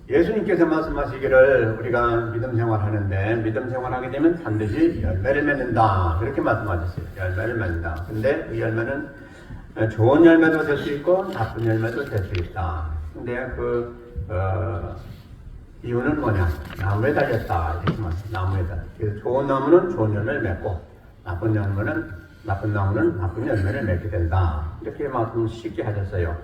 예수님께서 말씀하시기를 우리가 믿음 생활하는데 믿음 생활하게 되면 반드시 열매를 맺는다 이렇게 말씀하셨어요. 열매를 맺는다. 근데 그 열매는 좋은 열매도 될 수 있고 나쁜 열매도 될 수 있다. 근데 이유는 뭐냐? 나무에 달렸다 이렇게 말씀합니다. 나무에 달렸다. 그래서 좋은 나무는 좋은 열매를 맺고 나쁜 나무는 나쁜 열매를 맺게 된다. 이렇게 말씀 쉽게 하셨어요.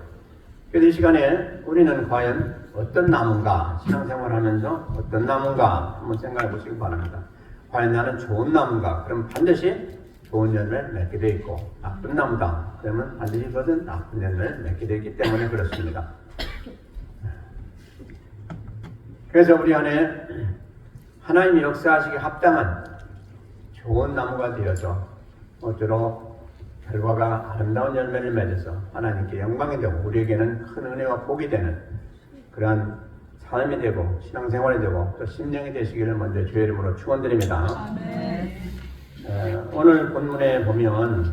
그래서 이 시간에 우리는 과연 어떤 나무인가, 신앙생활하면서 어떤 나무인가 한번 생각해 보시기 바랍니다. 과연 나는 좋은 나무인가? 그럼 반드시 좋은 열매를 맺게 되어 있고, 나쁜 나무다. 그러면 반드시 그것은 나쁜 열매를 맺게 되어 있기 때문에 그렇습니다. 그래서 우리 안에 하나님이 역사하시기 합당한 좋은 나무가 되어서 모쪼록 결과가 아름다운 열매를 맺어서 하나님께 영광이 되고 우리에게는 큰 은혜와 복이 되는 그러한 삶이 되고 신앙생활이 되고 또 심령이 되시기를 먼저 주의 이름으로 축원드립니다. 오늘 본문에 보면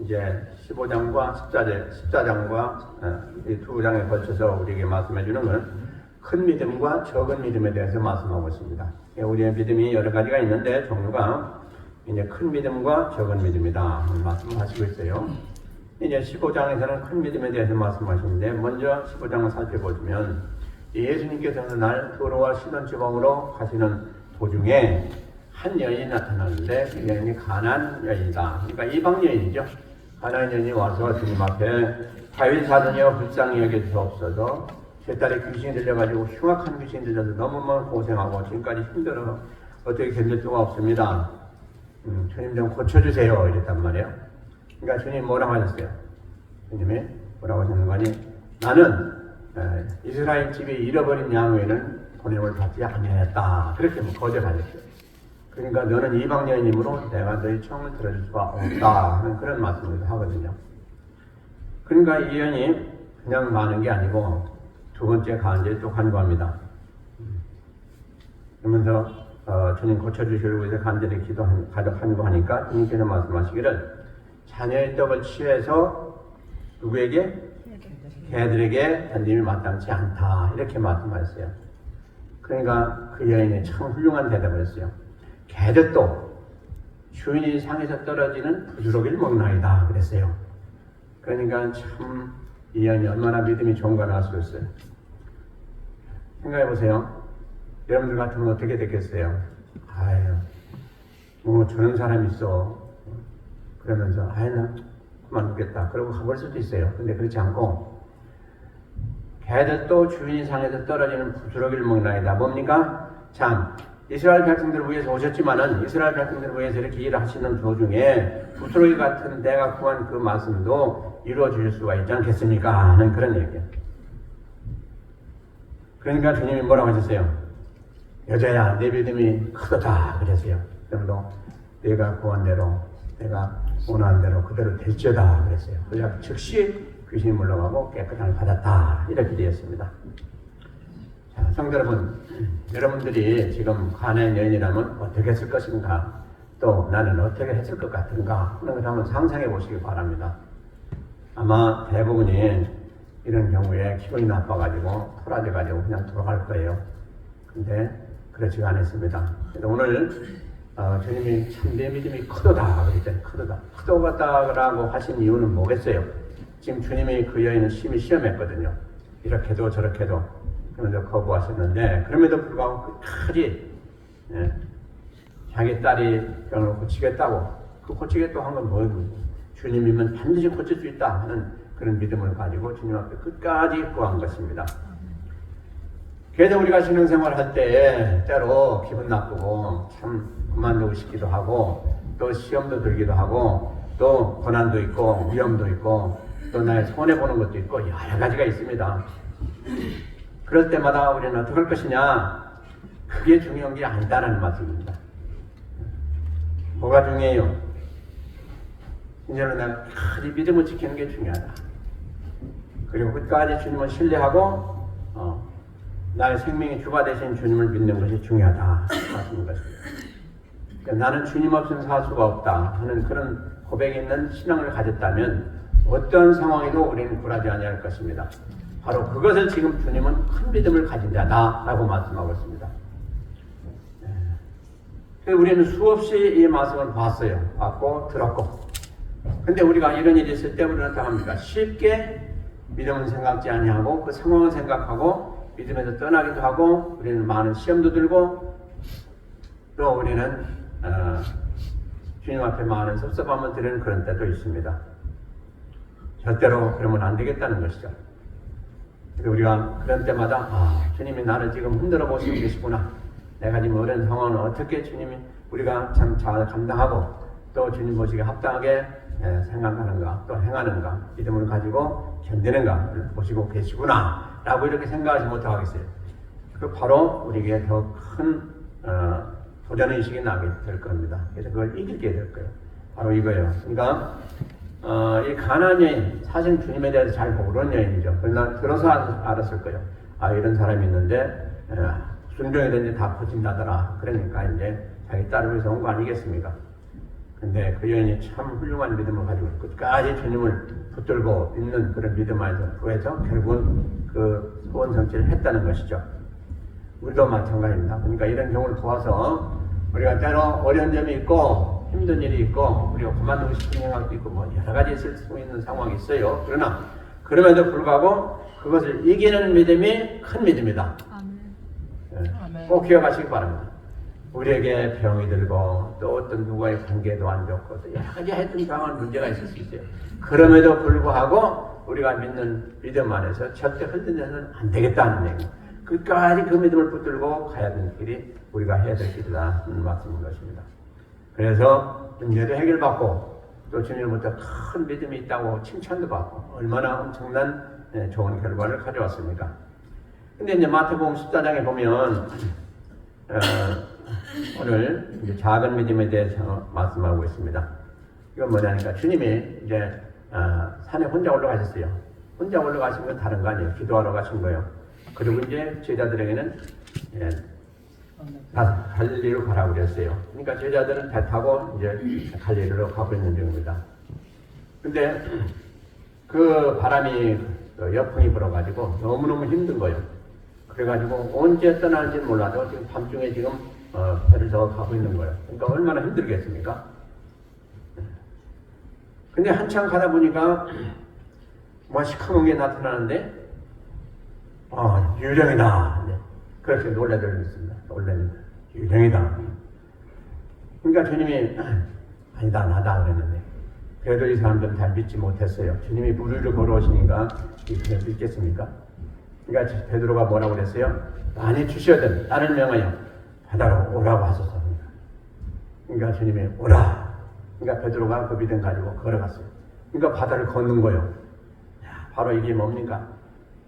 이제 15장과 14장과 이 두 장에 걸쳐서 우리에게 말씀해 주는 것은 큰 믿음과 적은 믿음에 대해서 말씀하고 있습니다. 우리의 믿음이 여러 가지가 있는데 종류가 이제 큰 믿음과 적은 믿음이다 말씀하시고 있어요. 이제 15장에서는 큰 믿음에 대해서 말씀하시는데 먼저 15장을 살펴보시면 예수님께서 어느 날 도로와 시돈 지방으로 가시는 도중에 한 여인이 나타나는데 그 여인이 가나안 여인이다. 그러니까 이방 여인이죠. 가나안 여인이 와서 주님 앞에 다윗 사도니여 불쌍히 여겨주옵소서. 제 딸이 귀신이 들려가지고 흉악한 귀신이 들려서 너무너무 고생하고 지금까지 힘들어 어떻게 견딜 수가 없습니다. 주님 좀 고쳐주세요 이랬단 말이에요. 그러니까 주님 뭐라고 하셨어요? 주님이 뭐라고 하셨는 거니? 나는 이스라엘 집이 잃어버린 양 외에는 보냄을 받지 아니하였다. 그렇게 거절하셨어요. 그러니까 너는 이방 여인이므로 내가 너희 청을 들어줄 수가 없다 하는 그런 말씀을 하거든요. 그러니까 이 여인이 그냥 마는 게 아니고 두 번째 간절히 또 간구합니다. 그러면서 주님 고쳐주시려고 해서 간절히 간구하니까 주님께서 말씀하시기를 자녀의 떡을 취해서 누구에게? 개들에게 던짐이 마땅치 않다 이렇게 말씀하셨어요. 그러니까 그 여인이 참 훌륭한 대답을 했어요. 개들도 주인이 상에서 떨어지는 부스러기를 먹나이다 그랬어요. 그러니까 참 이 여인이 얼마나 믿음이 좋은가 알 수 있어요. 생각해보세요. 여러분들 같으면 어떻게 됐겠어요? 아유, 뭐 저런 사람이 있어. 그러면서 아유 나 그만 두겠다. 그러고 가볼 수도 있어요. 근데 그렇지 않고 개들도 주인이 상에서 떨어지는 부스러기를 먹나이다. 뭡니까? 참 이스라엘 백성들을 위해서 오셨지만은 이스라엘 백성들을 위해서 이렇게 일을 하시는 도중에 부스러기 같은 내가 구한 그 말씀도 이루어 주실 수가 있지 않겠습니까? 하는 그런 얘기예요. 그러니까 주님이 뭐라고 하셨어요? 여자야 내 믿음이 크도다 그랬어요. 그러므로 내가 구한 대로 내가 원하는 대로 그대로 될지어다 그랬어요. 그래서 즉시 귀신이 물러가고 깨끗함을 받았다 이렇게 되었습니다. 자, 성도 여러분, 여러분들이 지금 가나안 여인이라면 어떻게 했을 것인가, 또 나는 어떻게 했을 것 같은가 하는 것을 한번 상상해 보시기 바랍니다. 아마 대부분이 이런 경우에 기분이 나빠가지고 토라져가지고 그냥 돌아갈 거예요. 근데 그렇지가 않았습니다. 그래서 오늘 주님이 참 내 믿음이 크도다 그랬잖아요. 크도다라고 하신 이유는 뭐겠어요? 지금 주님이 그 여인을 심히 시험했거든요. 이렇게도 저렇게도 그러면서 거부하셨는데 그럼에도 불구하고 끝까지 자기 딸이 병을 고치겠다고 그 고치겠다고 한 건 뭐예요? 주님이면 반드시 고칠 수 있다 하는 그런 믿음을 가지고 주님 앞에 끝까지 구한 것입니다. 그래도 우리가 신앙생활 할 때 때로 기분 나쁘고 참 그만두고 싶기도 하고 또 시험도 들기도 하고 또 고난도 있고 위험도 있고 또 나의 손해보는 것도 있고 여러 가지가 있습니다. 그럴 때마다 우리는 어떻게 할 것이냐, 그게 중요한 게 아니다라는 말씀입니다. 뭐가 중요해요? 이제는 내가 끝까지 믿음을 지키는 게 중요하다. 그리고 끝까지 주님을 신뢰하고 나의 생명의 주가 되신 주님을 믿는 것이 중요하다 하시는 것입니다. 그러니까 나는 주님 없이는 살 수가 없다 하는 그런 고백이 있는 신앙을 가졌다면 어떤 상황에도 우리는 굴하지 아니할 것입니다. 바로 그것을 지금 주님은 큰 믿음을 가진 자다라고 말씀하고 있습니다. 우리는 수없이 이 말씀을 봤고 들었고, 근데 우리가 이런 일이 있을 때 우리는 어떻게 합니까? 쉽게 믿음은 생각지 아니하고 그 상황을 생각하고 믿음에서 떠나기도 하고, 우리는 많은 시험도 들고, 또 우리는 주님 앞에 많은 섭섭함을 드리는 그런 때도 있습니다. 절대로 그러면 안 되겠다는 것이죠. 우리가 그런 때마다 주님이 나를 지금 흔들어 보시고 계시구나. 내가 지금 어려운 상황을 어떻게 주님이 우리가 참 잘 감당하고 또 주님 보시기에 합당하게 생각하는가, 또 행하는가, 믿음을 가지고 견디는가 보시고 계시구나 라고 이렇게 생각하지 못하겠어요. 그 바로 우리에게 더 큰 도전의식이 나게 될 겁니다. 그래서 그걸 이기게 될 거예요. 바로 이거예요. 그러니까 이 가나안 여인, 사실 주님에 대해서 잘 모르는 여인이죠. 그러나 들어서 알았을 거예요. 이런 사람이 있는데 순종이든지 다 퍼진다더라. 그러니까 이제 자기 딸을 위해서 온 거 아니겠습니까? 근데 그 여인이 참 훌륭한 믿음을 가지고 끝까지 주님을 붙들고 있는 그런 믿음 안에서 구해서 결국은 그 소원 성취를 했다는 것이죠. 우리도 마찬가지입니다. 그러니까 이런 경우를 보아서 우리가 때로 어려운 점이 있고 힘든 일이 있고 우리가 그만두고 싶은 생각도 있고 뭐 여러 가지 있을 수 있는 상황이 있어요. 그러나 그럼에도 불구하고 그것을 이기는 믿음이 큰 믿음이다. 아멘. 꼭 기억하시기 바랍니다. 우리에게 병이 들고 또 어떤 누구와의 관계도 안 좋고 또 여러 가지 하여튼 강한 문제가 있을 수 있어요. 그럼에도 불구하고 우리가 믿는 믿음 안에서 절대 흔들려서는 안 되겠다는 얘기. 끝까지 그 믿음을 붙들고 가야 되는 길이 우리가 해야 될 길이라는 말씀인 것입니다. 그래서 문제도 해결받고 또 주님으로부터 큰 믿음이 있다고 칭찬도 받고 얼마나 엄청난 좋은 결과를 가져왔습니까? 근데 이제 마태복음 14장에 보면 오늘 이제 작은 믿음에 대해서 말씀하고 있습니다. 이건 뭐냐니까 주님이 이제 산에 혼자 올라가셨어요. 혼자 올라가신 건 다른 거 아니에요. 기도하러 가신 거예요. 그리고 이제 제자들에게는 갈릴리로 가라고 그랬어요. 그러니까 제자들은 배 타고 이제 갈릴리로 가고 있는 중입니다. 근데 그 바람이 여풍이 불어가지고 너무너무 힘든 거예요. 그래가지고 언제 떠날지 몰라도 지금 밤중에 지금 배를 더 가고 있는 거예요. 그러니까 얼마나 힘들겠습니까? 근데 한참 가다 보니까 뭐 시커먼 게 나타나는데 유령이다. 그렇게 놀라들 있습니다. 놀랍니다. 유령이다. 그러니까 주님이 아니다 나다 그랬는데 그래도 이 사람들은 잘 믿지 못했어요. 주님이 물 위로 걸어오시니까 그냥 믿겠습니까? 그러니까 베드로가 뭐라고 그랬어요? 많이 주시거든 나를 명하여 바다로 오라고 하소서. 그러니까 주님이 오라. 그러니까 베드로가 그 믿음 가지고 걸어갔어요. 그러니까 바다를 걷는 거예요. 바로 이게 뭡니까?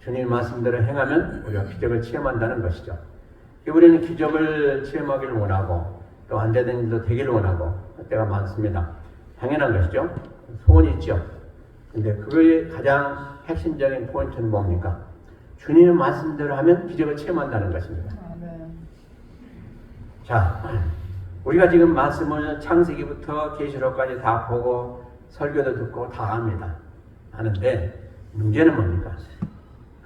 주님 말씀대로 행하면 우리가 기적을 체험한다는 것이죠. 우리는 기적을 체험하기를 원하고 또 안 되는 일도 되기를 원하고 때가 많습니다. 당연한 것이죠. 소원이 있죠. 근데 그거의 가장 핵심적인 포인트는 뭡니까? 주님의 말씀대로 하면 기적을 체험한다는 것입니다. 자, 우리가 지금 말씀을 창세기부터 계시록까지 다 보고 설교도 듣고 다 합니다. 하는데 문제는 뭡니까?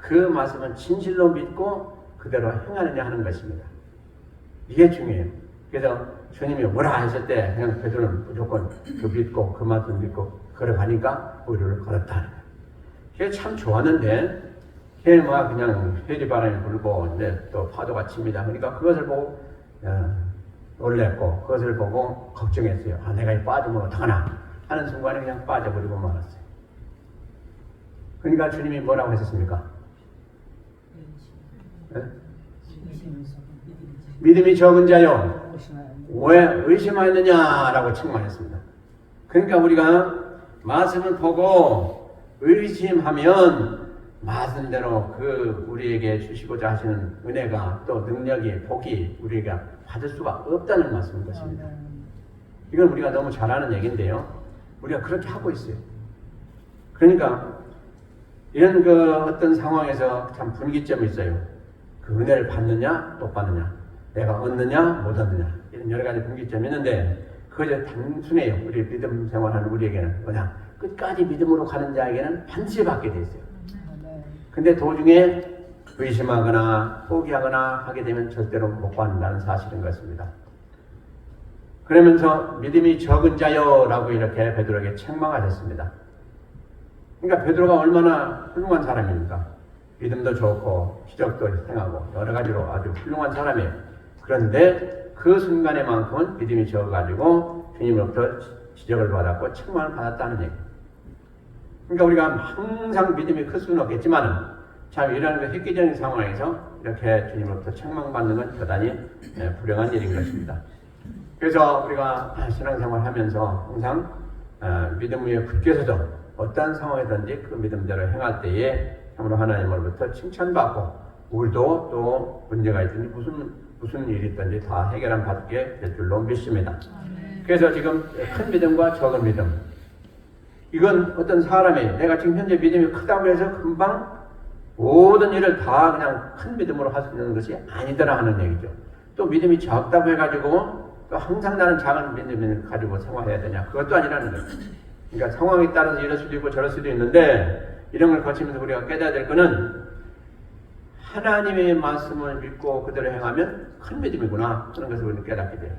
그 말씀은 진실로 믿고 그대로 행하느냐 하는 것입니다. 이게 중요해요. 그래서 주님이 뭐라 하셨을 때 그냥 베드로는 무조건 그 믿고 그 말씀 믿고 걸어가니까 우리를 걸었다. 그게 참 좋았는데 걔 막 그냥 회리바람이 불고 이제 또 파도가 칩니다. 그러니까 그것을 보고 놀랬고 그것을 보고 걱정했어요. 내가 이 빠지면 어떡하나 하는 순간에 그냥 빠져버리고 말았어요. 그러니까 주님이 뭐라고 하셨습니까? 믿음이 적은 자요 왜 의심하느냐라고 책망했습니다. 그러니까 우리가 말씀을 보고 의심하면 말씀대로 그 우리에게 주시고자 하시는 은혜가 또 능력이 복이 우리가 받을 수가 없다는 말씀인 것입니다. 이건 우리가 너무 잘 아는 얘기인데요. 우리가 그렇게 하고 있어요. 그러니까 이런 그 어떤 상황에서 참 분기점이 있어요. 그 은혜를 받느냐 못 받느냐, 내가 얻느냐 못 얻느냐, 이런 여러 가지 분기점이 있는데 그것이 단순해요. 우리 믿음 생활하는 우리에게는 뭐냐, 끝까지 믿음으로 가는 자에게는 반드시 받게 돼 있어요. 근데 도중에 의심하거나 포기하거나 하게 되면 절대로 못 받는다는 사실인 것입니다. 그러면서 믿음이 적은 자여라고 이렇게 베드로에게 책망하셨습니다. 그러니까 베드로가 얼마나 훌륭한 사람입니까? 믿음도 좋고 기적도 행하고 여러 가지로 아주 훌륭한 사람이에요. 그런데 그 순간에만큼은 믿음이 적어가지고 주님으로부터 지적을 받았고 책망을 받았다는 얘기예요. 그러니까 우리가 항상 믿음이 클 수는 없겠지만 참 이런 획기적인 상황에서 이렇게 주님으로부터 책망받는 건 대단히 불행한 일인 것입니다. 그래서 우리가 신앙생활 하면서 항상 믿음 위에 굳게 서서 어떠한 상황이든지 그 믿음대로 행할 때에 참으로 하나님으로부터 칭찬받고 우리도 또 문제가 있든지 무슨 일이 있든지 다 해결함 받게 될 줄로 믿습니다. 그래서 지금 큰 믿음과 적은 믿음, 이건 어떤 사람이 내가 지금 현재 믿음이 크다고 해서 금방 모든 일을 다 그냥 큰 믿음으로 할 수 있는 것이 아니더라 하는 얘기죠. 또 믿음이 적다고 해가지고 또 항상 나는 작은 믿음을 가지고 생활해야 되냐, 그것도 아니라는 거예요. 그러니까 상황에 따라서 이럴 수도 있고 저럴 수도 있는데 이런 걸 거치면서 우리가 깨달아야 될 거는 하나님의 말씀을 믿고 그대로 행하면 큰 믿음이구나, 그런 것을 우리는 깨닫게 돼요.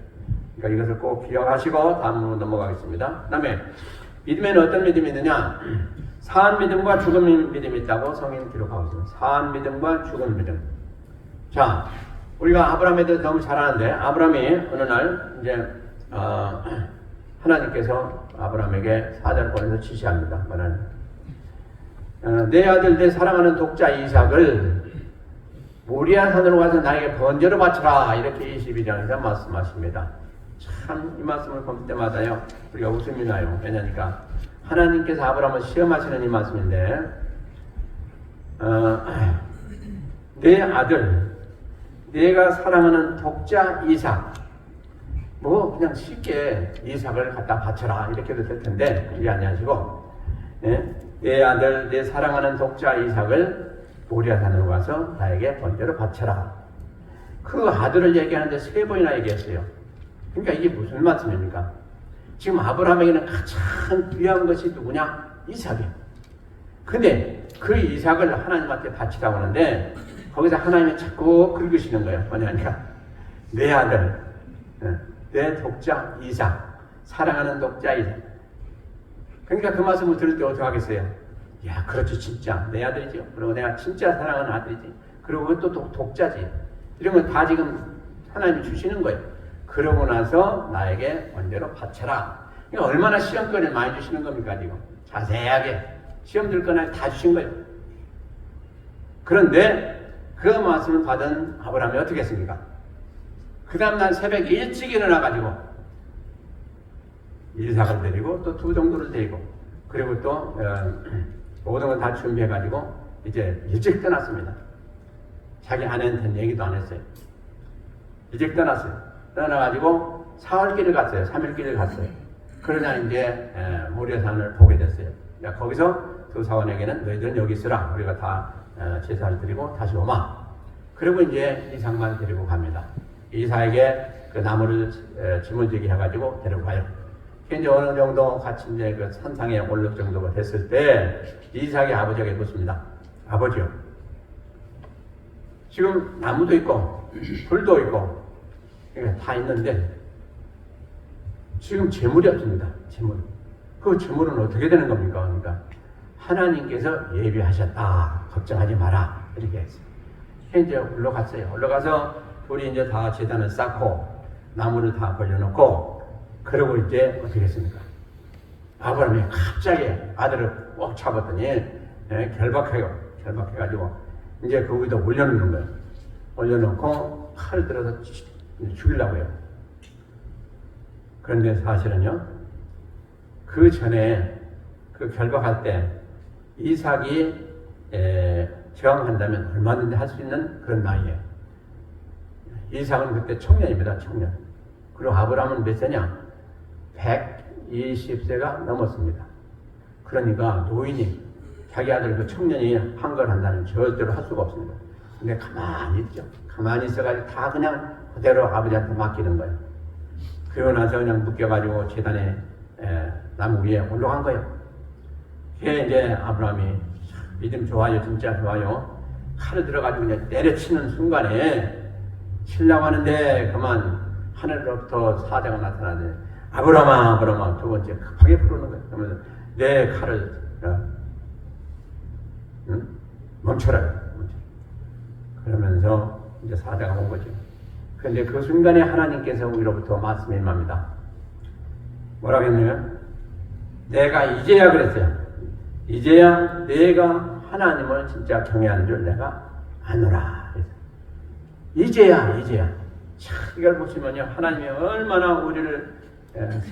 그러니까 이것을 꼭 기억하시고 다음으로 넘어가겠습니다. 그 다음에 믿음에는 어떤 믿음이 있느냐? 사한 믿음과 죽은 믿음이 있다고 성경이 기록하고 있습니다. 사한 믿음과 죽은 믿음. 자, 우리가 아브라함에 대해서 너무 잘 아는데 아브라함이 어느 날 이제 하나님께서 아브라함에게 사자를 보내서 지시합니다. 말하는 내 아들 내 사랑하는 독자 이삭을 모리아 산으로 가서 나에게 번제로 바쳐라, 이렇게 22장에서 말씀하십니다. 참 이 말씀을 볼 때마다요 우리가 웃음이 나요. 왜냐니까 하나님께서 아브라함을 시험하시는 이 말씀인데 내 아들 내가 사랑하는 독자 이삭, 뭐 그냥 쉽게 이삭을 갖다 바쳐라 이렇게 될 텐데 그게 아니하시고 내 아들 내 사랑하는 독자 이삭을 모리아산으로 가서 나에게 번제로 바쳐라. 그 아들을 얘기하는데 3번이나 얘기했어요. 그러니까 이게 무슨 말씀입니까? 지금 아브라함에게는 가장 귀한 것이 누구냐? 이삭이에요. 근데 그 이삭을 하나님한테 바치라고 하는데 거기서 하나님이 자꾸 긁으시는 거예요. 뭐냐니까 내 아들, 내 독자 이삭, 사랑하는 독자 이삭. 그러니까 그 말씀을 들을 때 어떻게 하겠어요? 야, 그렇지, 진짜 내 아들이죠. 그리고 내가 진짜 사랑하는 아들이지. 그리고 또 독자지. 이런 건 다 지금 하나님이 주시는 거예요. 그러고 나서 나에게 번제로 바쳐라. 그러니까 얼마나 시험권을 많이 주시는 겁니까 지금? 자세하게 시험 들 거나 다 주신 거예요. 그런데 그 말씀을 받은 아브라함이 어떻게 했습니까? 그 다음날 새벽에 일찍 일어나가지고 이삭을 데리고 또 2 정도를 데리고 그리고 또 모든 걸 다 준비해가지고 이제 일찍 떠났습니다. 자기 아내한테는 얘기도 안 했어요. 일찍 떠났어요. 떠나가지고 사흘길을 갔어요. 3일길을 갔어요. 그러자 이제 모리아산을 보게 됐어요. 거기서 그 사원에게는 너희들은 여기 있으라. 우리가 다 제사를 드리고 다시 오마. 그리고 이제 이삭만 데리고 갑니다. 이삭에게 그 나무를 지문지기 해가지고 데리고 가요. 이제 어느 정도 같이 이제 그 산상에 올릴 정도가 됐을 때 이삭의 아버지에게 묻습니다. 아버지요, 지금 나무도 있고 불도 있고 다 있는데 지금 재물이 없습니다. 재물. 그 재물은 어떻게 되는 겁니까? 그러니까 하나님께서 예비하셨다. 걱정하지 마라. 이렇게 했어요. 이제 올라갔어요. 올라가서 우리 이제 다 제단을 쌓고 나무를 다 벌려놓고 그리고 이제 어떻게 했습니까? 아브라함이 갑자기 아들을 꼭 잡았더니 결박해가지고 이제 그 위에다 올려놓는 거예요. 올려놓고 칼을 들어서 죽이려고 해요. 그런데 사실은요, 그 전에 그 결박할 때 이삭이 저항한다면 얼마든지 할 수 있는 그런 나이에요. 이삭은 그때 청년입니다. 청년. 그리고 아브라함은 몇 세냐? 120세가 넘었습니다. 그러니까 노인이 자기 아들 그 청년이 한 걸 한다면 절대로 할 수가 없습니다. 근데 가만히 있죠. 가만히 있어가지고 다 그냥 그대로 아버지한테 맡기는 거예요. 그러고 나서 그냥 묶여가지고 제단에 나무 위에 올라간 거예요. 그게 이제 아브라함이 믿음 좋아요, 진짜 좋아요. 칼을 들어가지고 그냥 내려치는 순간에 치려고 하는데 그만 하늘로부터 사자가 나타나네. 아브라함아, 아브라함아. 두 번째 급하게 부르는 거예요. 그러면서 내 칼을 멈춰라. 그러면서 이제 사자가 온 거죠. 그런데 그 순간에 하나님께서 우리로부터 말씀이 임합니다. 뭐라고 했냐면 내가 이제야 그랬어요. 이제야 내가 하나님을 진짜 경외하는 줄 내가 아노라. 이제야. 참 이걸 보시면요, 하나님이 얼마나 우리를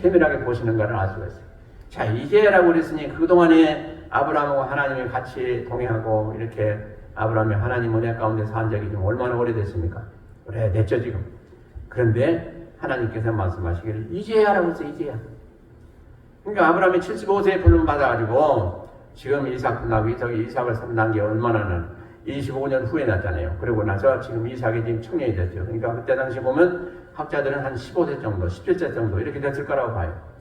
세밀하게 보시는가를 알 수가 있어요. 자, 이제라고 그랬으니 그동안에 아브라함과 하나님이 같이 동행하고 이렇게 아브라함이 하나님 은혜 가운데 산 적이 좀 얼마나 오래됐습니까? 오래됐죠 지금. 그런데 하나님께서 말씀하시기를 이제야라고 했어요. 이제야. 그러니까 아브라함이 75세에 부름 받아가지고 지금 이삭 낳고 이삭을 낳은 게 얼마나는 25년 후에 났잖아요. 그러고 나서 지금 이삭이 지금 청년이 됐죠. 그러니까 그때 당시 보면 학자들은 한 15세 정도, 17세 정도 이렇게 됐을 거라고 봐요.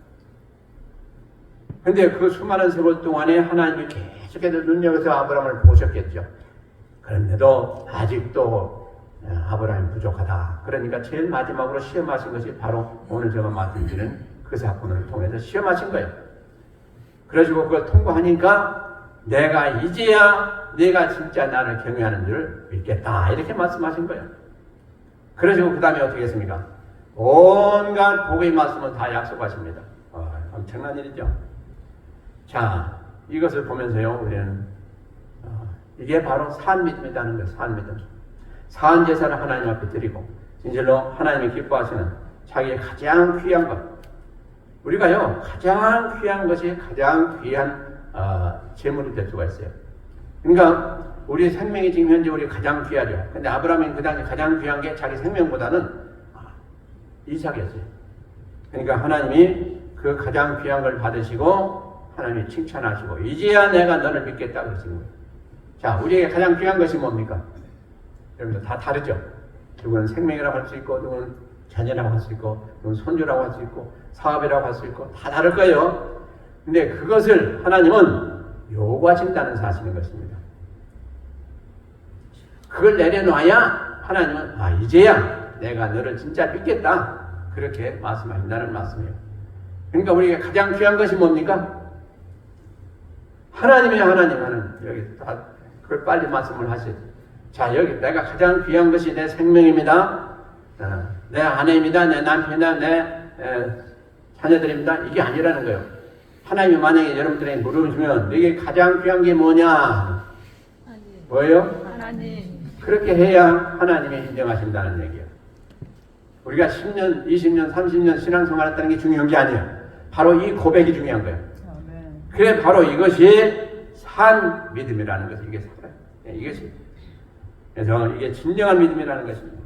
근데 그 수많은 세월 동안에 하나님이 계속해서 눈여겨서 아브라함을 보셨겠죠. 그런데도 아직도 아브라함이 부족하다. 그러니까 제일 마지막으로 시험하신 것이 바로 오늘 제가 말씀드리는 그 사건을 통해서 시험하신 거예요. 그래가지고 그걸 통과하니까 내가 이제야 내가 진짜 나를 경외하는 줄 믿겠다. 이렇게 말씀하신 거예요. 그래가지고 그 다음에 어떻게 했습니까? 온갖 복의 말씀은 다 약속하십니다. 엄청난 일이죠. 자, 이것을 보면서요, 우리는 이게 바로 산 믿음이라는 거예요. 산 믿음. 산 제사를 하나님 앞에 드리고 진실로 하나님이 기뻐하시는 자기의 가장 귀한 것. 우리가요, 가장 귀한 것이 가장 귀한 재물이 될 수가 있어요. 그러니까 우리 생명이 지금 현재 우리 가장 귀하죠. 근데 아브라함이 그 당시 가장 귀한 게 자기 생명보다는 이삭이었어요. 그러니까 하나님이 그 가장 귀한 걸 받으시고 하나님이 칭찬하시고 이제야 내가 너를 믿겠다 그러시는 거예요. 자, 우리에게 가장 귀한 것이 뭡니까? 여러분들 다 다르죠. 누구는 생명이라고 할 수 있고, 누구는 자녀라고 할 수 있고, 누구는 손주라고 할 수 있고, 사업이라고 할 수 있고, 다 다를 거예요. 근데 그것을 하나님은 요구하신다는 사실인 것입니다. 그걸 내려놔야 하나님은 이제야 내가 너를 진짜 믿겠다. 그렇게 말씀하신다는 말씀이에요. 그러니까 우리에게 가장 귀한 것이 뭡니까? 하나님이에요. 하나님. 여기 다 그걸 빨리 말씀을 하시죠. 자, 여기 내가 가장 귀한 것이 내 생명입니다. 내 아내입니다. 내 남편이다. 내 자녀들입니다. 이게 아니라는 거예요. 하나님이 만약에 여러분들에게 물으시면 너에게 가장 귀한 게 뭐냐? 뭐예요? 하나님. 그렇게 해야 하나님이 인정하신다는 얘기예요. 우리가 10년, 20년, 30년 신앙생활 했다는 게 중요한 게 아니에요. 바로 이 고백이 중요한 거예요. 그래, 바로 이것이 산 믿음이라는 것이 이게 살아요. 이것이. 그래서 이게 진정한 믿음이라는 것입니다.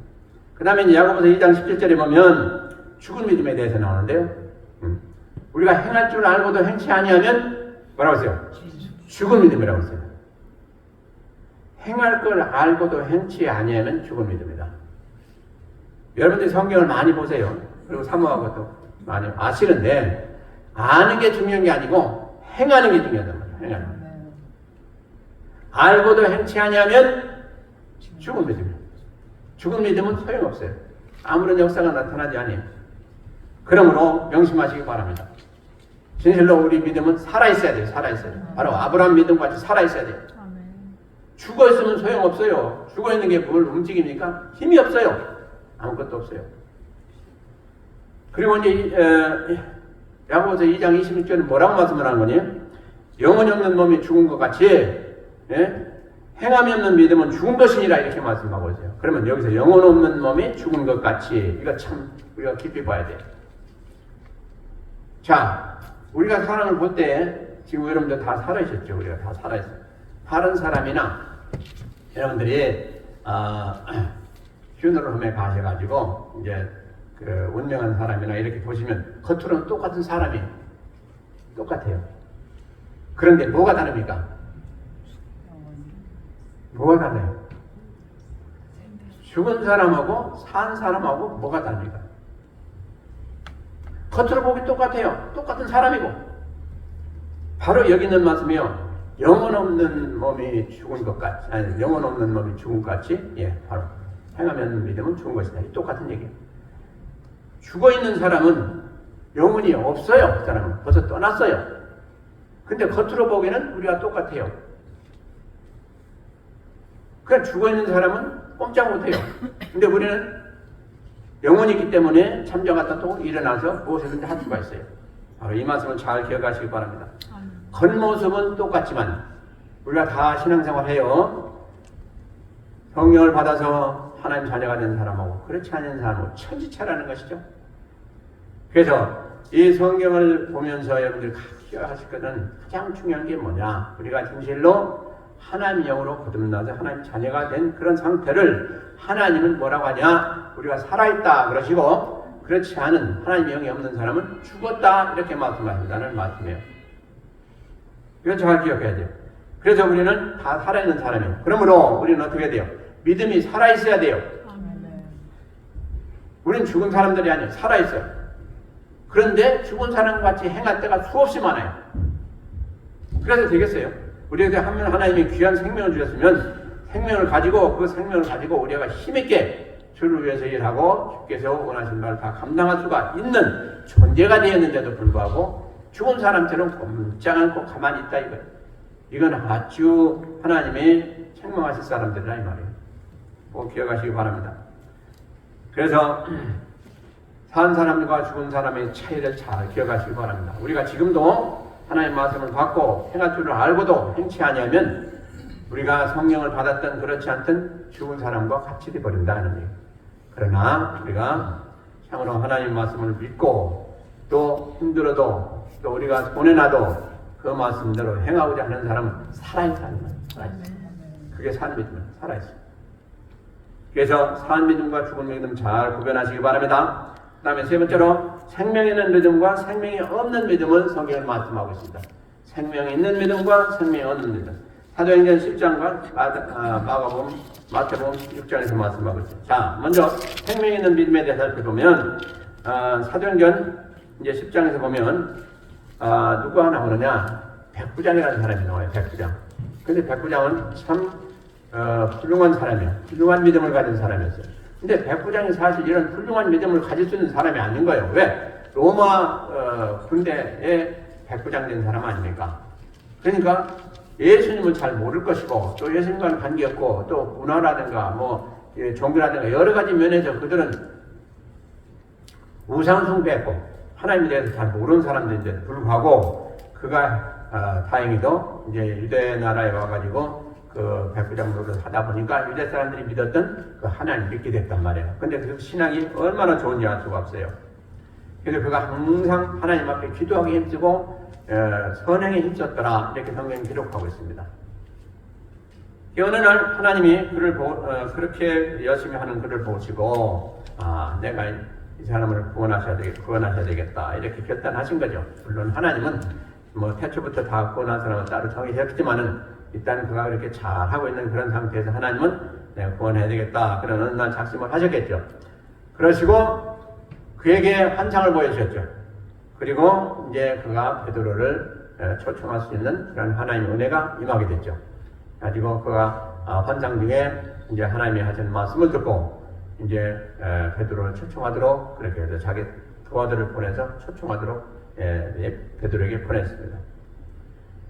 그 다음에 야고보서 2장 17절에 보면 죽은 믿음에 대해서 나오는데요. 우리가 행할 줄 알고도 행치 아니하면 뭐라고 했어요? 죽은 믿음이라고 했어요. 행할 걸 알고도 행치 아니하면 죽은 믿음이다. 여러분들이 성경을 많이 보세요. 그리고 사모하고 또 많이 아시는데 아는 게 중요한 게 아니고 행하는 게 중요하단 말이에요. 행하는 게. 알고도 행치 아니하면 죽은 믿음이에요. 죽은 믿음은 소용없어요. 아무런 역사가 나타나지 않아요. 그러므로 명심하시기 바랍니다. 진실로 우리 믿음은 살아있어야 돼요. 살아있어야 돼요. 바로 아브라함 믿음 같이 살아있어야 돼요. 죽어있으면 소용없어요. 죽어있는 게 뭘 움직입니까? 힘이 없어요. 아무것도 없어요. 그리고 이제 야고보서 2장 26절은 뭐라고 말씀을 하는 거니? 영혼이 없는 몸이 죽은 것 같이 행함이 없는 믿음은 죽은 것이니라 이렇게 말씀하고 있어요. 그러면 여기서 영혼 없는 몸이 죽은 것 같이 이거 참 우리가 깊이 봐야 돼요. 자, 우리가 사람을 볼 때 지금 여러분들 다 살아있었죠. 우리가 다 살아있어요. 다른 사람이나 여러분들이 퓨너럴홈에 가셔가지고 이제 그 운명한 사람이나 이렇게 보시면 겉으로는 똑같은 사람이 똑같아요. 그런데 뭐가 다릅니까? 뭐가 달라요? 죽은 사람하고 산 사람하고 뭐가 다릅니까? 겉으로 보기 똑같아요. 똑같은 사람이고. 바로 여기 있는 말씀이요. 영혼 없는 몸이 죽은 것 같이, 아니, 영혼 없는 몸이 죽은 것 같이, 예, 바로 행하면 믿음은 죽은 것이다. 똑같은 얘기예요. 죽어 있는 사람은 영혼이 없어요. 그 사람은 벌써 떠났어요. 근데 겉으로 보기에는 우리가 똑같아요. 그냥 죽어 있는 사람은 꼼짝 못해요. 근데 우리는 영혼이 있기 때문에 잠자갔다 또 일어나서 무엇이든지 할 수가 있어요. 바로 이 말씀을 잘 기억하시기 바랍니다. 겉모습은 똑같지만 우리가 다 신앙생활 해요. 성령을 받아서 하나님 자녀가 된 사람하고 그렇지 않은 사람하고 천지차라는 것이죠. 그래서 이 성경을 보면서 여러분들 기억하실 것은 가장 중요한 게 뭐냐, 우리가 진실로 하나님 영으로 거듭나서 하나님 자녀가 된 그런 상태를 하나님은 뭐라고 하냐, 우리가 살아있다 그러시고, 그렇지 않은 하나님 영이 없는 사람은 죽었다 이렇게 말씀하신다는 말씀이에요. 이건 잘 기억해야 돼요. 그래서 우리는 다 살아있는 사람이에요. 그러므로 우리는 어떻게 돼요? 믿음이 살아있어야 돼요. 우리는 죽은 사람들이 아니에요. 살아있어요. 그런데 죽은 사람같이 행할 때가 수없이 많아요. 그래서 되겠어요? 우리에게 하나님이 귀한 생명을 주셨으면 생명을 가지고, 그 생명을 가지고 우리가 힘있게 주를 위해서 일하고 주께서 원하신 바를 다 감당할 수가 있는 존재가 되었는데도 불구하고 죽은 사람처럼 꼼짝 않고 가만히 있다 이거예요. 이건 아주 하나님이 책망하실 사람들이라 이 말이에요. 꼭 기억하시기 바랍니다. 그래서 산 사람과 죽은 사람의 차이를 잘 기억하시기 바랍니다. 우리가 지금도 하나님의 말씀을 받고 행할 줄을 알고도 행치 아니하면 우리가 성령을 받았던 그렇지 않던 죽은 사람과 같이 되어버린다는 얘기예요. 그러나 우리가 참으로 하나님의 말씀을 믿고 또 힘들어도 또 우리가 보내놔도 그 말씀대로 행하고자 하는 사람은 살아있다는 거예요. 살아있어요. 그게 산 믿음은 살아있어요. 그래서 산 믿음과 죽은 믿음 잘 구별하시기 바랍니다. 그 다음에 세 번째로 생명이 있는 믿음과 생명이 없는 믿음을 성경을 말씀하고 있습니다. 생명이 있는 믿음과 생명이 없는 믿음. 사도행전 10장과 마가복음, 마태복음 6장에서 말씀하고 있습니다. 자, 먼저 생명이 있는 믿음에 대해서 살펴보면 사도행전 이제 10장에서 보면 누가 나오느냐? 백부장이라는 사람이 나와요. 백부장. 근데 백부장은 참 훌륭한 사람이에요. 훌륭한 믿음을 가진 사람이었어요. 근데 백부장이 사실 이런 훌륭한 믿음을 가질 수 있는 사람이 아닌 거예요. 왜? 로마 군대에 백부장 된 사람 아닙니까? 그러니까 예수님을 잘 모를 것이고 또 예수님과는 관계없고 또 문화라든가 뭐 종교라든가 여러 가지 면에서 그들은 우상 숭배했고 하나님에 대해서 잘 모르는 사람들인데 불구하고 그가 다행히도 이제 유대 나라에 와가지고 그 백부장 노릇을 하다 보니까 유대 사람들이 믿었던 그 하나님 믿게 됐단 말이에요. 근데 그 신앙이 얼마나 좋은지 알 수가 없어요. 그래서 그가 항상 하나님 앞에 기도하기 힘쓰고 선행에 힘썼더라 이렇게 성경이 기록하고 있습니다. 어느 날 하나님이 그를 그렇게 열심히 하는 그를 보시고 내가 이 사람을 구원하셔야 되겠다 이렇게 결단하신 거죠. 물론 하나님은 뭐 태초부터 다 구원한 사람은 따로 정의했지만은 일단 그가 그렇게 잘하고 있는 그런 상태에서 하나님은 내가 구원해야 되겠다 그런 어느 날 작심을 하셨겠죠. 그러시고 그에게 환상을 보여주셨죠. 그리고 이제 그가 베드로를 초청할 수 있는 그런 하나님의 은혜가 임하게 됐죠. 가지고 그가 환상 중에 이제 하나님이 하신 말씀을 듣고 이제 베드로를 초청하도록 그렇게 해서 자기 도와들을 보내서 초청하도록 베드로에게 보냈습니다.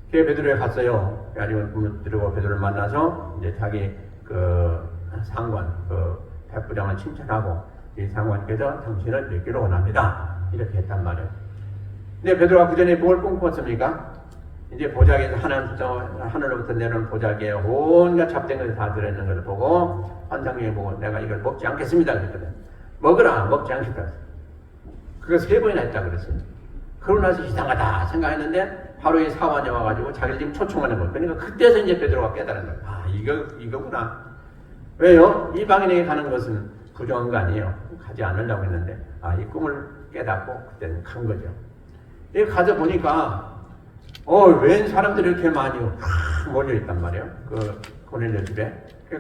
그게 베드로에 갔어요. 그래가지고 꿈을 들고 베드로를 만나서 이제 자기 그 상관, 그 백부장을 칭찬하고 이 상관께서 당신을 뵙기로 원합니다. 이렇게 했단 말이에요. 근데 베드로가 그 전에 뭘 꿈꿨습니까? 이제 보자기에서 하늘로부터 내려온 보자기에 온갖 잡된 것이 다 들어있는 것을 보고 환상중에 보고 내가 이걸 먹지 않겠습니다. 그랬거든. 먹으라, 먹지 않겠다. 그거 3번이나 했다 그랬어요. 그러고 나서 이상하다 생각했는데 바로 이 사환이 와가지고 자기를 지금 초청하는 거예요. 그러니까 그때서 이제 베드로가 깨달은 거예요. 이거구나. 왜요? 이 방인에게 가는 것은 부정한 거 아니에요. 가지 않으려고 했는데 이 꿈을 깨닫고 그때는 간 거죠. 여기 가서 보니까 웬 사람들이 이렇게 많이 몰려있단 말이에요. 그 고넬료 집에.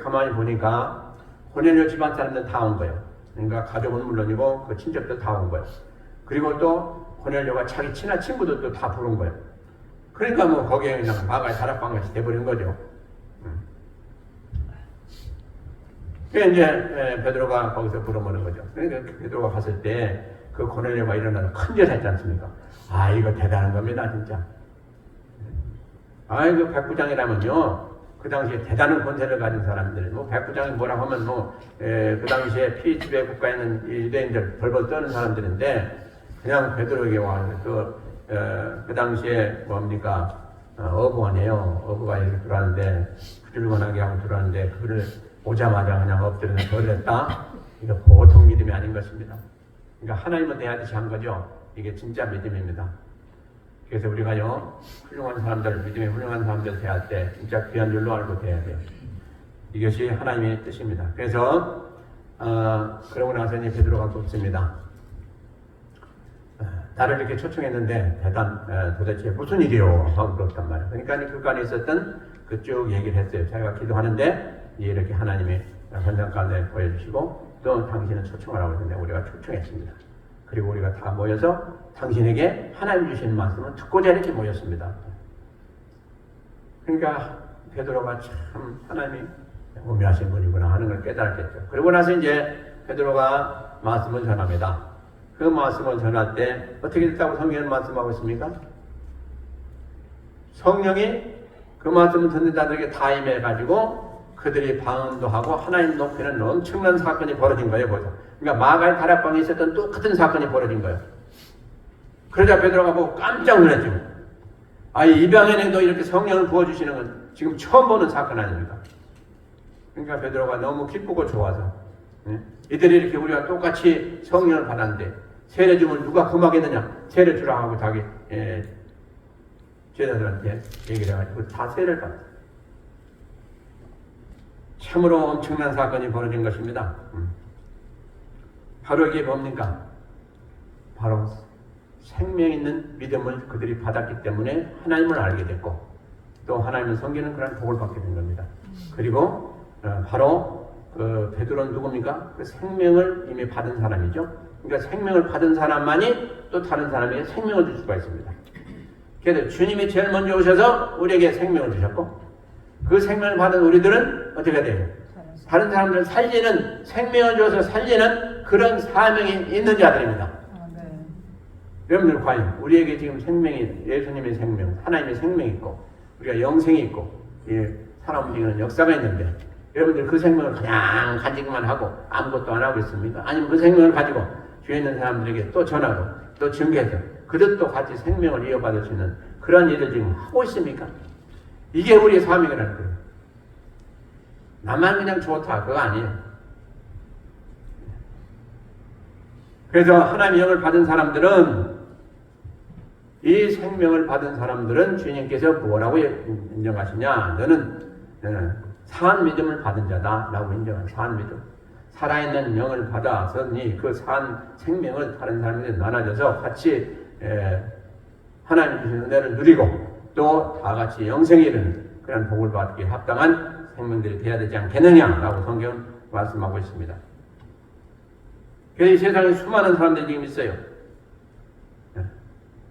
가만히 보니까 고넬료 집안 사람들 다 온 거예요. 그러니까 가족은 물론이고 그 친척도 다 온 거예요. 그리고 또 고넬료가 자기 친한 친구들도 다 부른 거예요. 그러니까 뭐 거기에 그냥 마가의 다락방같이 돼버린 거죠. 그러니까 이제 베드로가 거기서 물어보는 거죠. 그러니까 베드로가 갔을 때 그 고넬료가 일어나서 큰절 했지 않습니까? 아, 이거 대단한 겁니다, 진짜. 아, 이거 백부장이라면요, 그 당시에 대단한 권세를 가진 사람들, 뭐 백부장이 뭐라고 하면 그 당시에 피지배 국가에 있는 유대인들 벌벌 떠는 사람들인데, 그냥 베드로에게 와, 그 당시에 뭡니까? 어부원이에요. 어부가 이렇게 들어왔는데, 부지런하게 하고 들어왔는데, 그를 오자마자 그냥 엎드려서 절했다? 이거 보통 믿음이 아닌 것입니다. 그러니까 하나님은 대하듯이 한 거죠. 이게 진짜 믿음입니다. 그래서 우리가요, 훌륭한 사람들, 믿음이 훌륭한 사람들 대할 때 진짜 귀한 줄로 알고 대해야 돼요. 이것이 하나님의 뜻입니다. 그래서 그러고 나서 이제 베드로가 묻습니다. 나를 이렇게 초청했는데 도대체 무슨 일이요? 하고 물었단 말이에요. 그러니까 그 안에 있었던 쭉 얘기를 했어요. 자기가 기도하는데 이렇게 하나님이 현장 가운데 보여주시고 또 당신은 초청하라고 했는데 우리가 초청했습니다. 그리고 우리가 다 모여서 당신에게 하나님 주시는 말씀을 듣고자 이렇게 모였습니다. 그러니까 베드로가 참 하나님이 오묘하신 분이구나 하는 걸 깨달았겠죠. 그리고 나서 이제 베드로가 말씀을 전합니다. 그 말씀을 전할 때 어떻게 됐다고 성경은 말씀하고 있습니까? 성령이 그 말씀을 듣는 자들에게 다 임해가지고 그들이 방언도 하고 하나님 높이는 엄청난 사건이 벌어진 거예요. 보죠. 그러니까 마가의 다락방에 있었던 똑같은 사건이 벌어진 거예요. 그러자 베드로가 보고 깜짝 놀랐죠. 아, 이방인에도 이렇게 성령을 부어주시는 건 지금 처음 보는 사건 아닙니까? 그러니까 베드로가 너무 기쁘고 좋아서 이들이 이렇게 우리가 똑같이 성령을 받았는데 세례 주면 누가 금하겠느냐? 세례 주라 하고 자기 제자들한테 얘기를 해가지고 다 세례를 받았어요. 참으로 엄청난 사건이 벌어진 것입니다. 바로 이게 뭡니까? 바로 생명 있는 믿음을 그들이 받았기 때문에 하나님을 알게 됐고 또 하나님을 섬기는 그런 복을 받게 된 겁니다. 그리고 바로 그 베드로는 누굽니까? 그 생명을 이미 받은 사람이죠. 그러니까 생명을 받은 사람만이 또 다른 사람에게 생명을 줄 수가 있습니다. 그래서 주님이 제일 먼저 오셔서 우리에게 생명을 주셨고 그 생명을 받은 우리들은 어떻게 돼요? 다른 사람들을 살리는, 생명을 줘서 살리는 그런 사명이 있는 자들입니다. 네. 여러분들 과연 우리에게 지금 생명이, 예수님의 생명, 하나님의 생명이 있고 우리가 영생이 있고 살아 움직이는 역사가 있는데 여러분들 그 생명을 그냥 가지기만 하고 아무것도 안 하고 있습니까? 아니면 그 생명을 가지고 주위에 있는 사람들에게 또 전하고 또 증거해서 그들도 같이 생명을 이어받을 수 있는 그런 일을 지금 하고 있습니까? 이게 우리의 사명이라는 거예요. 나만 그냥 좋다 그거 아니에요. 그래서 하나님의 영을 받은 사람들은 이 생명을 받은 사람들은 주님께서 뭐라고 인정하시냐? 너는 산 믿음을 받은 자다 라고 인정한 산 믿음. 살아있는 영을 받아서니 그 산 생명을 다른 사람에게 나눠줘서 같이 하나님 주신 은혜를 누리고 또 다 같이 영생에 이르는 그런 복을 받기에 합당한 생명들이 되어야 되지 않겠느냐라고 성경은 말씀하고 있습니다. 그래서 이 세상에 수많은 사람들이 지금 있어요.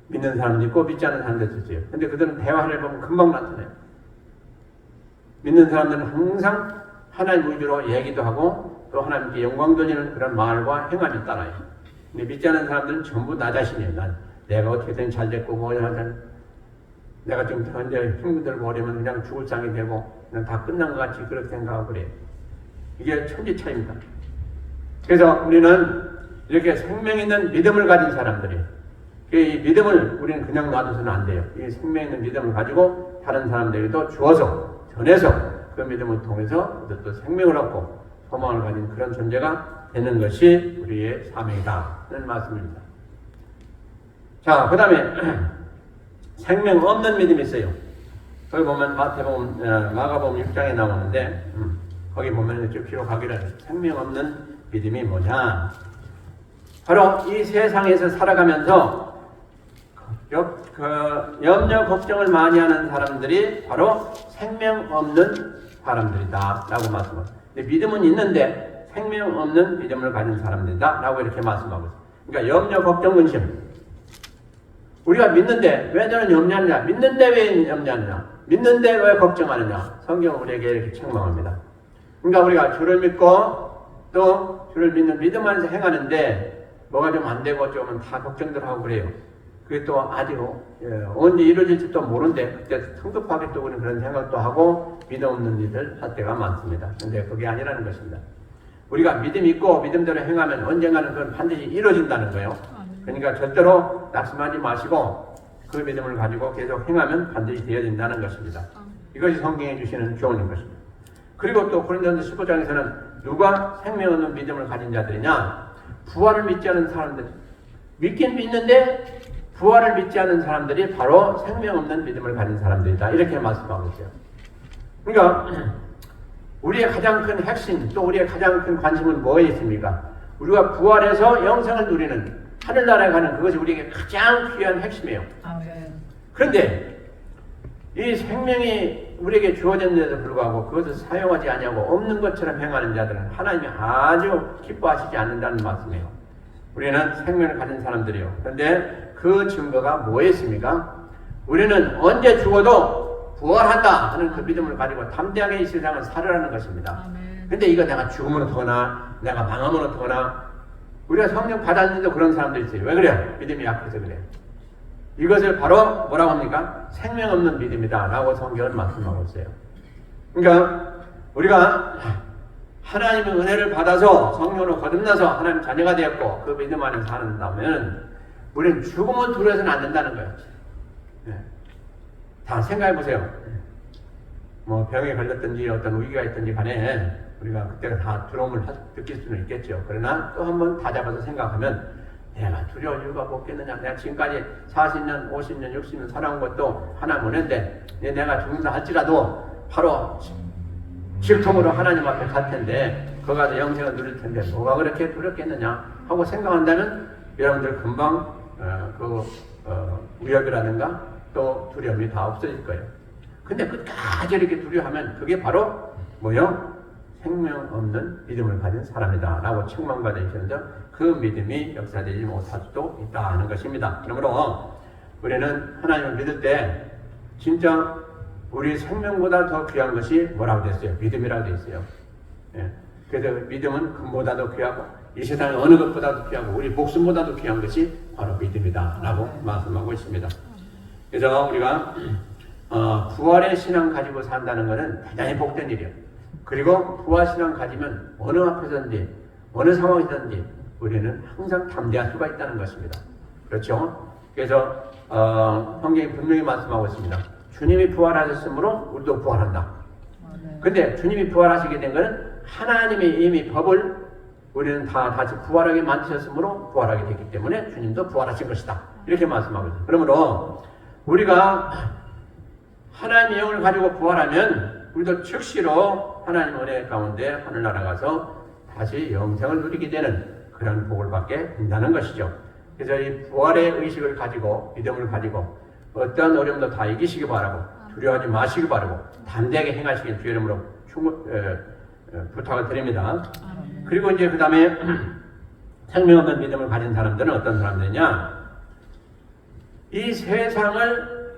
믿는 사람도 있고 믿지 않는 사람들도 있어요. 근데 그들은 대화를 보면 금방 나타나요. 믿는 사람들은 항상 하나님 위주로 얘기도 하고 또 하나님께 영광 돌리는 그런 말과 행함이 따라요. 근데 믿지 않는 사람들은 전부 나 자신이에요. 내가 어떻게든 잘 됐고 내가 지금 현재 힘들고 어려면 그냥 죽을 상이 되고 그냥 다 끝난 것 같이 그렇게 생각하고 그래요. 이게 천지 차이입니다. 그래서 우리는 이렇게 생명 있는 믿음을 가진 사람들이에요. 이 믿음을 우리는 그냥 놔둬서는 안 돼요. 이 생명 있는 믿음을 가지고 다른 사람들에게도 주어서 전해서 그 믿음을 통해서 또 생명을 얻고 소망을 가진 그런 존재가 되는 것이 우리의 사명이다는 말씀입니다. 자, 그 다음에 생명 없는 믿음이 있어요. 거기 보면 마가복음 6장에 나오는데 거기 보면 쭉 기록하기를 생명 없는 믿음이 뭐냐? 바로 이 세상에서 살아가면서 염려 걱정을 많이 하는 사람들이 바로 생명 없는 사람들이다 라고 말씀합니다. 믿음은 있는데 생명 없는 믿음을 가진 사람들이다 라고 이렇게 말씀하고 있습니다. 그러니까 염려 걱정 근심 우리가 믿는데 왜 너는 염려하느냐? 믿는데 왜 염려하느냐? 믿는데 왜 걱정하느냐? 성경은 우리에게 이렇게 책망합니다. 그러니까 우리가 주를 믿고 또 주를 믿는 믿음 안에서 행하는데 뭐가 좀 안 되고 좀 다 걱정들 하고 그래요. 그게 또 아직 언제 이루어질지도 모르는데 그때 성급하게 또 우리는 그런 생각도 하고 믿음 없는 일을 할 때가 많습니다. 근데 그게 아니라는 것입니다. 우리가 믿음 있고 믿음대로 행하면 언젠가는 그건 반드시 이루어진다는 거예요. 그러니까 절대로 낙심하지 마시고 그 믿음을 가지고 계속 행하면 반드시 되어진다는 것입니다. 이것이 성경에 주시는 교훈인 것입니다. 그리고 또 고린도전서 15장에서는 누가 생명 없는 믿음을 가진 자들이냐? 부활을 믿지 않은 사람들. 믿긴 믿는데 부활을 믿지 않은 사람들이 바로 생명 없는 믿음을 가진 사람들이다. 이렇게 말씀하고 있어요. 그러니까 우리의 가장 큰 핵심, 또 우리의 가장 큰 관심은 뭐에 있습니까? 우리가 부활해서 영생을 누리는 하늘나라에 가는 그것이 우리에게 가장 귀한 핵심이에요. 그런데 이 생명이 우리에게 주어졌는데도 불구하고 그것을 사용하지 아니하고 없는 것처럼 행하는 자들은 하나님이 아주 기뻐하시지 않는다는 말씀이에요. 우리는 생명을 가진 사람들이요. 그런데 그 증거가 뭐였습니까? 우리는 언제 죽어도 부활한다 하는 그 믿음을 가지고 담대하게 이 세상을 살으라는 것입니다. 근데 이거 내가 죽으면 어떡하나, 내가 망하면 어떡하나, 우리가 성령 받았는데도 그런 사람들이 있어요. 왜 그래요? 믿음이 약해서 그래요. 이것을 바로 뭐라고 합니까? 생명 없는 믿음이다 라고 성경은 말씀하고 있어요. 그러니까 우리가 하나님의 은혜를 받아서 성령으로 거듭나서 하나님 자녀가 되었고 그 믿음 안에 산다면 우리는 죽음을 두려워서는 안 된다는 거예요. 네. 다 생각해 보세요. 뭐 병에 걸렸든지 어떤 위기가 있든지 간에 우리가 그때가 다 두려움을 느낄 수는 있겠죠. 그러나 또 한번 다잡아서 생각하면 내가 두려울 이유가 없겠느냐. 내가 지금까지 40년, 50년, 60년 살아온 것도 하나 못했는데 내가 죽는다 할지라도 바로 질통으로 하나님 앞에 갈 텐데 거기 가서 영생을 누릴 텐데 뭐가 그렇게 두렵겠느냐 하고 생각한다면 여러분들 금방 위협이라든가 또 두려움이 다 없어질 거예요. 근데 끝까지 이렇게 두려워하면 그게 바로 뭐요? 생명 없는 믿음을 가진 사람이다 라고 책망받아 있는데 그 믿음이 역사되지 못할 수도 있다는 것입니다. 그러므로 우리는 하나님을 믿을 때 진짜 우리 생명보다 더 귀한 것이 뭐라고 됐어요? 믿음이라고 되어 있어요. 예. 그래서 믿음은 금보다도 귀하고 이 세상의 어느 것보다도 귀하고 우리 목숨보다도 귀한 것이 바로 믿음이다 라고 말씀하고 있습니다. 그래서 우리가 부활의 신앙 가지고 산다는 것은 대단히 복된 일이에요. 그리고 부활 신앙 가지면 어느 앞에서든지 어느 상황이든지 우리는 항상 담대할 수가 있다는 것입니다. 그렇죠? 그래서 성경이 분명히 말씀하고 있습니다. 주님이 부활하셨으므로 우리도 부활한다. 근데 주님이 부활하시게 된 것은 하나님이 이미 법을 우리는 다 다시 부활하게 만드셨으므로 부활하게 됐기 때문에 주님도 부활하신 것이다. 이렇게 말씀하고 있습니다. 그러므로 우리가 하나님의 영을 가지고 부활하면 우리도 즉시로 하나님 은혜 가운데 하늘나라 가서 다시 영생을 누리게 되는 그런 복을 받게 된다는 것이죠. 그래서 이 부활의 의식을 가지고 믿음을 가지고 어떠한 어려움도 다 이기시기 바라고 두려워하지 마시기 바라고 담대하게 행하시길 주의 이름으로 부탁을 드립니다. 그리고 이제 그 다음에 생명 없는 믿음을 가진 사람들은 어떤 사람들이냐? 이 세상을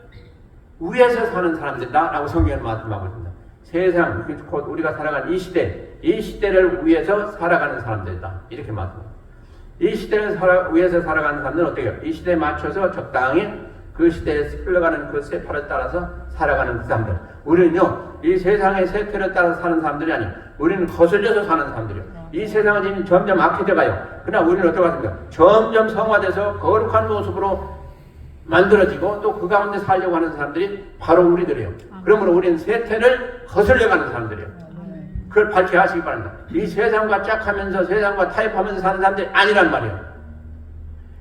위에서 사는 사람들이다 라고 성경은 말씀하고 있습니다. 세상, 곧 우리가 살아가는 이 시대를 위해서 살아가는 사람들이다. 이렇게 말씀합니다. 이 시대를 위해서 살아가는 사람들은 어떻게 해요? 이 시대에 맞춰서 적당히 그 시대에 흘러가는 그 세파를 따라서 살아가는 그 사람들. 우리는요, 이 세상의 세태를 따라서 사는 사람들이 아니에요. 우리는 거슬려서 사는 사람들이에요. 이 세상은 지금 점점 악해져 가요. 그러나 우리는 어떻게 하습니까? 점점 성화돼서 거룩한 모습으로 만들어지고 또 그 가운데 살려고 하는 사람들이 바로 우리들이에요. 그러므로 우리는 세태를 거슬려가는 사람들이에요. 그걸 밝게 하시기 바랍니다. 이 세상과 짝하면서 세상과 타협하면서 사는 사람들이 아니란 말이에요.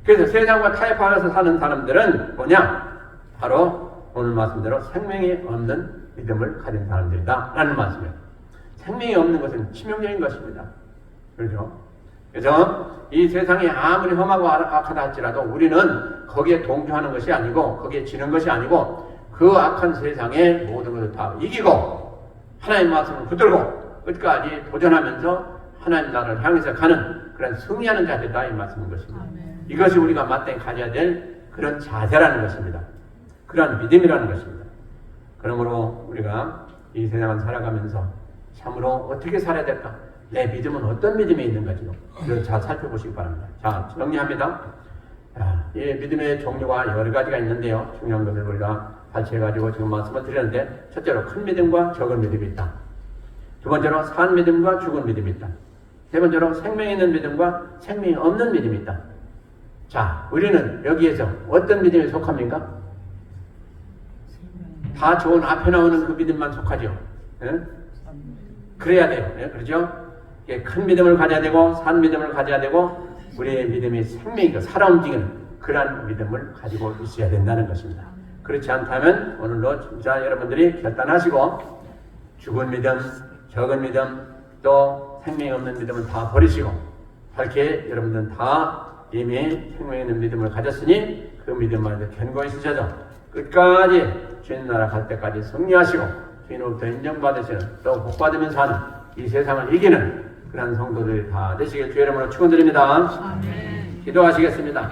그래서 세상과 타협하면서 사는 사람들은 뭐냐? 바로 오늘 말씀대로 생명이 없는 믿음을 가진 사람들이다 라는 말씀이에요. 생명이 없는 것은 치명적인 것입니다. 그렇죠? 그래서 이 세상이 아무리 험하고 악하다 할지라도 우리는 거기에 동조하는 것이 아니고 거기에 지는 것이 아니고 그 악한 세상에 모든 것을 다 이기고 하나님 말씀을 붙들고 끝까지 도전하면서 하나님 나라를 향해서 가는 그런 승리하는 자들이다 이 말씀인 것입니다. 이것이 우리가 마땅히 가져야 될 그런 자세라는 것입니다. 그러한 믿음이라는 것입니다. 그러므로 우리가 이 세상을 살아가면서 참으로 어떻게 살아야 될까? 내 믿음은 어떤 믿음이 있는 가지요? 이걸 잘 살펴보시기 바랍니다. 자, 정리합니다. 이 믿음의 종류가 여러 가지가 있는데요. 중요한 것을 우리가 발췌해가지고 지금 말씀을 드렸는데, 첫째로 큰 믿음과 적은 믿음이 있다. 두 번째로 산 믿음과 죽은 믿음이 있다. 세 번째로 생명이 있는 믿음과 생명이 없는 믿음이 있다. 자, 우리는 여기에서 어떤 믿음에 속합니까? 다 좋은 앞에 나오는 그 믿음만 속하죠. 예? 그래야 돼요. 예? 그렇죠? 큰 믿음을 가져야 되고 산 믿음을 가져야 되고 우리의 믿음이 생명이고 살아 움직이는 그러한 믿음을 가지고 있어야 된다는 것입니다. 그렇지 않다면 오늘도 진짜 여러분들이 결단하시고 죽은 믿음, 적은 믿음, 또 생명이 없는 믿음은 다 버리시고 밝게 여러분들은 다 이미 생명이 있는 믿음을 가졌으니 그 믿음만을 견고히 쓰셔서 끝까지 주님 나라 갈 때까지 승리하시고 주님으로부터 인정받으시는 또 복받으면서 하는 이 세상을 이기는 그런 성도들이 다 되시길 주의 이름으로 축원드립니다. 기도하시겠습니다.